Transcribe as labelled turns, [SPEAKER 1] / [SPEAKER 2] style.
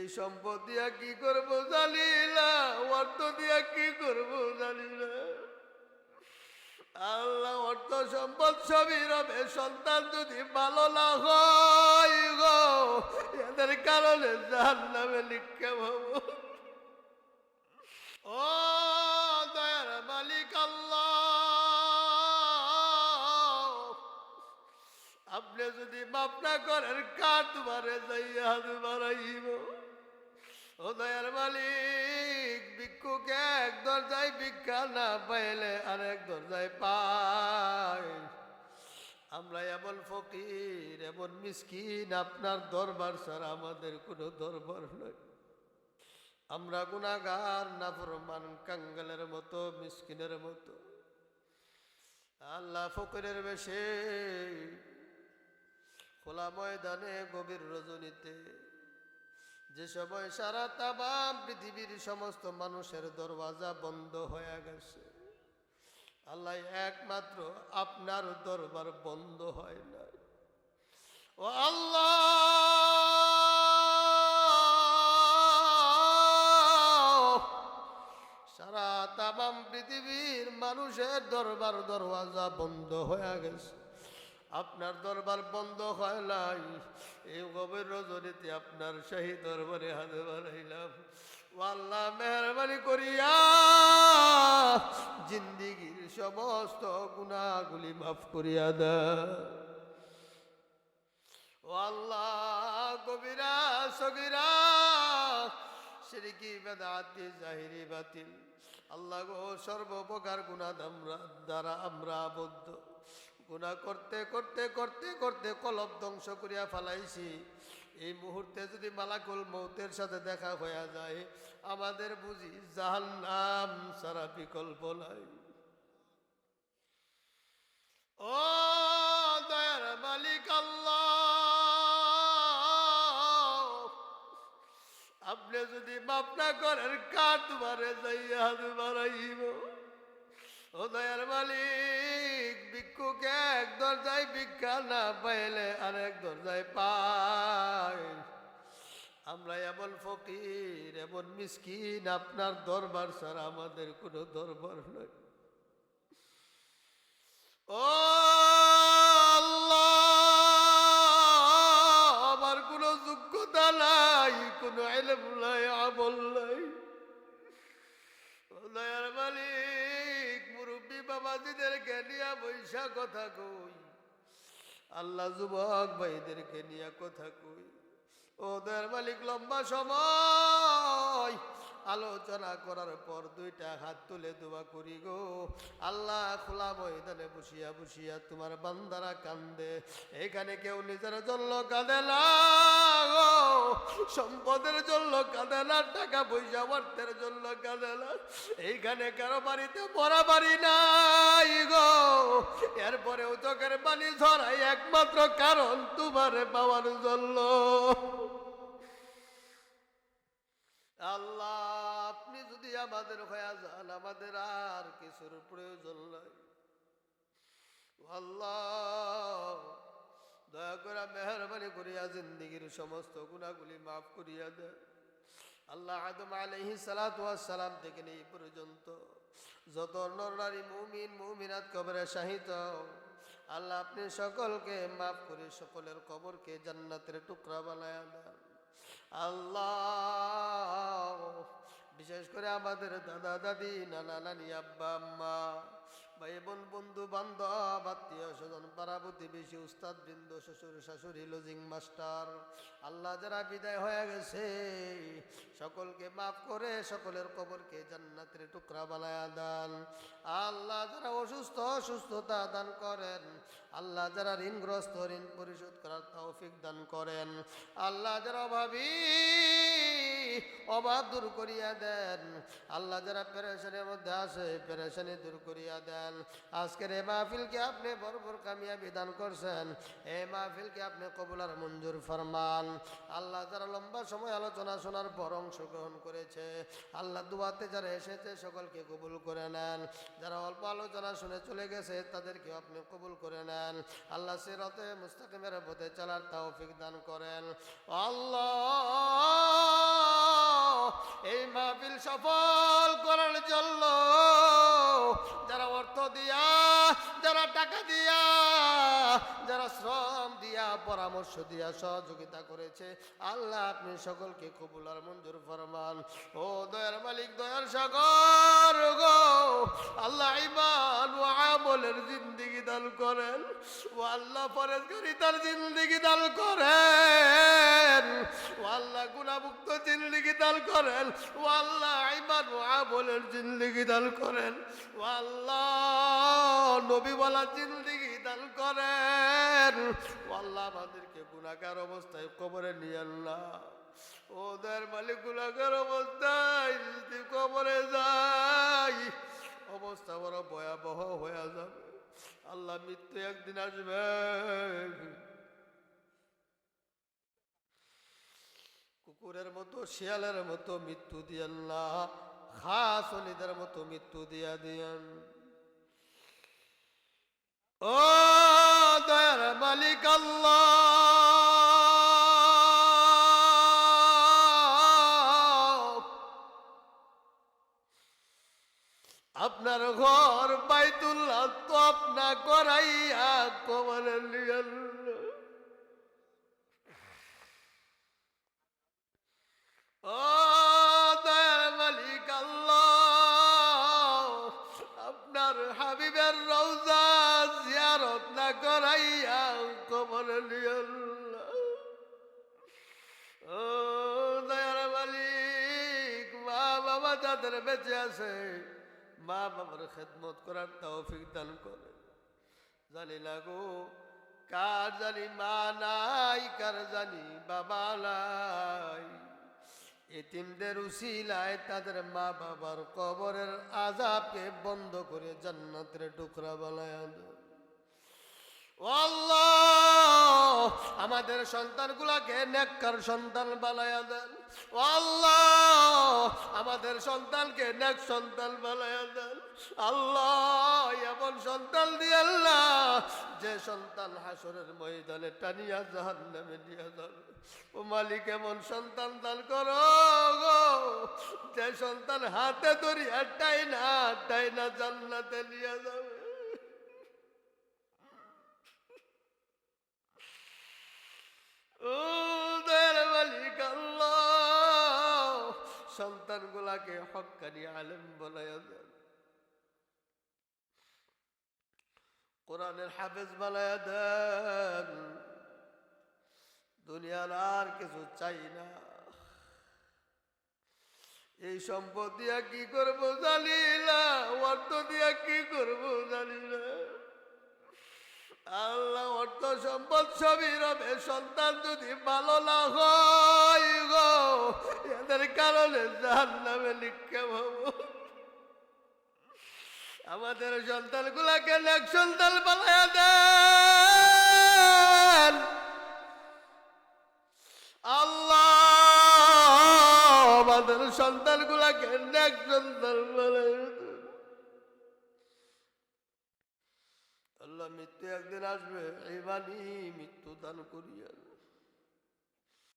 [SPEAKER 1] এই সম্পদ দিয়া কি করব জানি না, অর্থ দিয়া কি করব জানি না। আল্লাহ অর্থ সম্পদ সবই রবে, সন্তান যদি ভালো না হয় গো, এদের কারণে জাহান্নামে নিক্ষেপ হব। ও দয়ার মালিক আল্লাহ, আপনি যদি মাফ না করেন কার দুবারে যাইয়া হাত বাড়াইব। ও দয়ার মালিক, ভিক্ষুকে এক দরজায় ভিক্ষা না পাইলে আর এক দরজায় পায়। আমরা এমন ফকির, এমন মিসকিন, আপনার দরবার ছাড়া আমাদের কোনো দরবার নয়। আমরা গুনাহগার, নাফরমান, কাঙ্গালের মতো, মিসকিনের মতো। আল্লাহ ফকিরের বেশে খোলা ময়দানে গভীর রজনীতে, যে সময় সারা তামাম পৃথিবীর সমস্ত মানুষের দরওয়াজা বন্ধ হয়ে গেছে, আল্লাহ একমাত্র আপনার দরবার বন্ধ হয় না। ও আল্লাহ, সারা তামাম পৃথিবীর মানুষের দরবার দরওয়াজা বন্ধ হয়ে গেছে, আপনার দরবার বন্ধ হয় নাই। এই গভীর রজনীতে আপনার শাহী দরবারে হাত বাড়াইলাম। ও আল্লাহ, মেহরবানি করিয়া জিন্দিগির সমস্ত গুনাহগুলি মাফ করিয়া দাও। ও আল্লাহ, কবিরা সগীরা, শিরকি বেদাতি জাহিরি বাতিল, আল্লাহ গো, সর্বপ্রকার গুনাহ দ্বারা আমরা আবদ্ধ। গুনাহ করতে করতে করতে করতে কলব ধ্বংস করিয়া ফেলাইছি। এই মুহূর্তে যদি মালাকুল মৌতের সাথে দেখা হয়ে যায়, আমাদের বুঝি জাহান্নাম ছাড়া বিকল্প নাই। ও দয়ার মালিক আল্লাহ, আপনি যদি মাফ না করেন কার দুবারে যাইয়া হাত বাড়াইব। ও দয়ার মালিক, ভিক্ষুকে এক দরজায় ভিক্ষা না পাইলে আর এক দরজায় পায়। আমরা এমন ফকির, এমন মিসকিন, আপনার দরবার ছাড়া আমাদের কোনো দরবার নয়। ও আল্লাহ, আমার কোনো যোগ্যতা নাই, কোনো ইলম নাই, আমল নাই। ও দয়ার মালিক, মুরব্বী বাবাজিদেরকে নিয়ে বৈশা কথা কই, আল্লাহ যুবক ভাইদেরকে নিয়ে কথা কই। ও দয়ার মালিক, লম্বা সময় আলোচনা করার পর দুইটা হাত তুলে দোয়া করি গো আল্লাহ। খোলা ময়দানে বসিয়া বসিয়া তোমার বান্দারা কান্দে, এখানে কেউ নিজের জন্য কাঁদে না গো, সম্পদের জন্য কাঁদে না, টাকা পয়সা অর্থের জন্য কাঁদে না। এইখানে কারো বাড়িতে মরা বাড়ি নাই গো, এরপরেও চোখের পানি ঝরাই একমাত্র কারণ তোমার পাওয়ার জন্য। আল্লাহ, আপনি যদি আমাদের হয়ে যান, আমাদের আর কিছুর প্রয়োজন নাই। আল্লাহ, দয়া করে মেহরবানি করিয়া জিন্দিগির সমস্ত গুনাহগুলি মাফ করিয়া দেন। আল্লাহ, আদম আলাইহিস সালাতু ওয়াস সালাম থেকে এই পর্যন্ত যত নরনারী মুমিন মুমিনাত কবরে শাহিদ, আল্লাহ আপনি সকলকে মাফ করে সকলের কবরকে জান্নাতের টুকরা বানায়া দেন। আল্লাহ, বিশেষ করে আমাদের দাদা দাদি, নানা নানি, আব্বা আম্মা, ভাই বোন, বন্ধু বান্ধব, আত্মীয় স্বজন, পাড়া প্রতিবেশী, উস্তাদ বৃন্দ, শ্বশুর শাশুড়ি, লজিং মাস্টার, আল্লাহ যারা বিদায় হয়ে গেছে সকলকে মাফ করে সকলের কবরকে জান্নাতের টুকরা বানায়া দেন। আল্লাহ যারা অসুস্থ সুস্থতা দান করেন, আল্লাহ যারা ঋণগ্রস্ত ঋণ পরিশোধ করার তৌফিক দান করেন। আল্লাহ যারা অভাবী অভাব দূর করিয়া দেন। আল্লাহ যারা পেরেশানির মধ্যে আছে পেরেশানি দূর করিয়া দেন। আজকের এই মাহফিলকে আপনি ভরপুর কামিয়াবি দান করছেন, এই মাহফিলকে আপনি কবুল আর মঞ্জুর ফরমান। আল্লাহ যারা লম্বা সময় আলোচনা শোনার পর অংশগ্রহণ করেছে, আল্লাহ দুয়াতে যারা এসেছে সকলকে কবুল করে নেন। যারা অল্প আলোচনা শুনে চলে গেছে তাদেরকে আপনি কবুল করে নেন। আল্লাহ সিরাতে মুস্তাকিমের পথে চলার তৌফিক দান করেন। আল্লাহ দিয়া, যারা টাকা দিয়া, যারা শ্রম দিয়া, পরামর্শ দিয়া সহযোগিতা করেছে, আল্লাহ আপনি সকলকে কবুল আর মঞ্জুর ফরমান। ও দয়ার মালিক, দয়ার সাগর গো আল্লাহ, ঈমান ও আমলের জিন্দেগি দান করেন। ও আল্লাহ পরেজগারিতার জিন্দেগি দান করেন। ও আল্লাহ গুনাহমুক্ত জিন্দেগি দান করেন। ও আল্লাহ ঈমান ও আমলের জিন্দেগি দান করেন। ও আল্লাহ নবী বলা জিন্দেগি দান করেন। ও আল্লাহ আমাদেরকে গুনাহগার অবস্থায় কবরে নিয়েন না। ওদের মালিক গুনাহগার অবস্থায় যদি কবরে যাই, অবস্থা বড় ভয়াবহ হয়ে যাবে। আল্লাহ মৃত্যু একদিন আসবে। কুকুরের মতো, শিয়ালের মতো মৃত্যু দিয়েন না, খাস অলিদের মতো মৃত্যু দিয়া দিয়েন। ও দয়ার মালিক আল্লাহ, আপনার ঘর বাইতুল্লাহ তো আপনা করাইয়া কবরে নিয়েন। ও দয়ার মালিক আল্লাহ, আপনার হাবিবের রওজা জিয়ারত না করাইয়া কবরে নিয়েন। ও দয়ার মালিক, মা বাবা যাদের বেঁচে আছে, মা বাবার খেদমত করার তৌফিক দান করে। জানি না গো, কার জানি মা নাই, কার জানি বাবা নাই। এতিমদের উসিলায় তাদের মা বাবার কবরের আযাবকে বন্ধ করে জান্নাতের টুকরা বানায় দেন। ও আল্লাহ, আমাদের সন্তানগুলাকে নেককার সন্তান বানায়া দেন। ও আল্লাহ, আমাদের সন্তানকে নেক সন্তান বানায়া দেন। আল্লাহ, এমন সন্তান দিয়ে আল্লাহ, যে সন্তান হাসরের ময়দানে টানিয়া জাহান্নামে নিয়ে যাবে। ও মালিক, এমন সন্তান দান করো গো, যে সন্তান হাতে ধরিয়া টাইনা টাইনা জান্নাতে নিয়ে যাবে। ও দয়ার মালিক আল্লাহ, সন্তানগুলাকে হক্কানি আলেম বানায়া দেন, কোরআনের হাফেজ বানায়া দেন। দুনিয়ার আর কিছু চাই না। এই সম্পদ দিয়া কি করবো জানি না, অর্থ দিয়া কি করবো জানি না। আল্লাহ, অর্থ সম্পদ সবই রবে, সন্তান যদি ভালো না হয় গো, এদের কারণে জাহান্নামে নিক্ষেপ হব। আমাদের সন্তানগুলাকে নেক সন্তান বানায়া দেন আল্লাহ, আমাদের সন্তানগুলাকে নেক সন্তান বানায়া দেন। আল্লাহ, মৃত্যু একদিন আসবে, ঈমানি মৃত্যু দান করিয়া।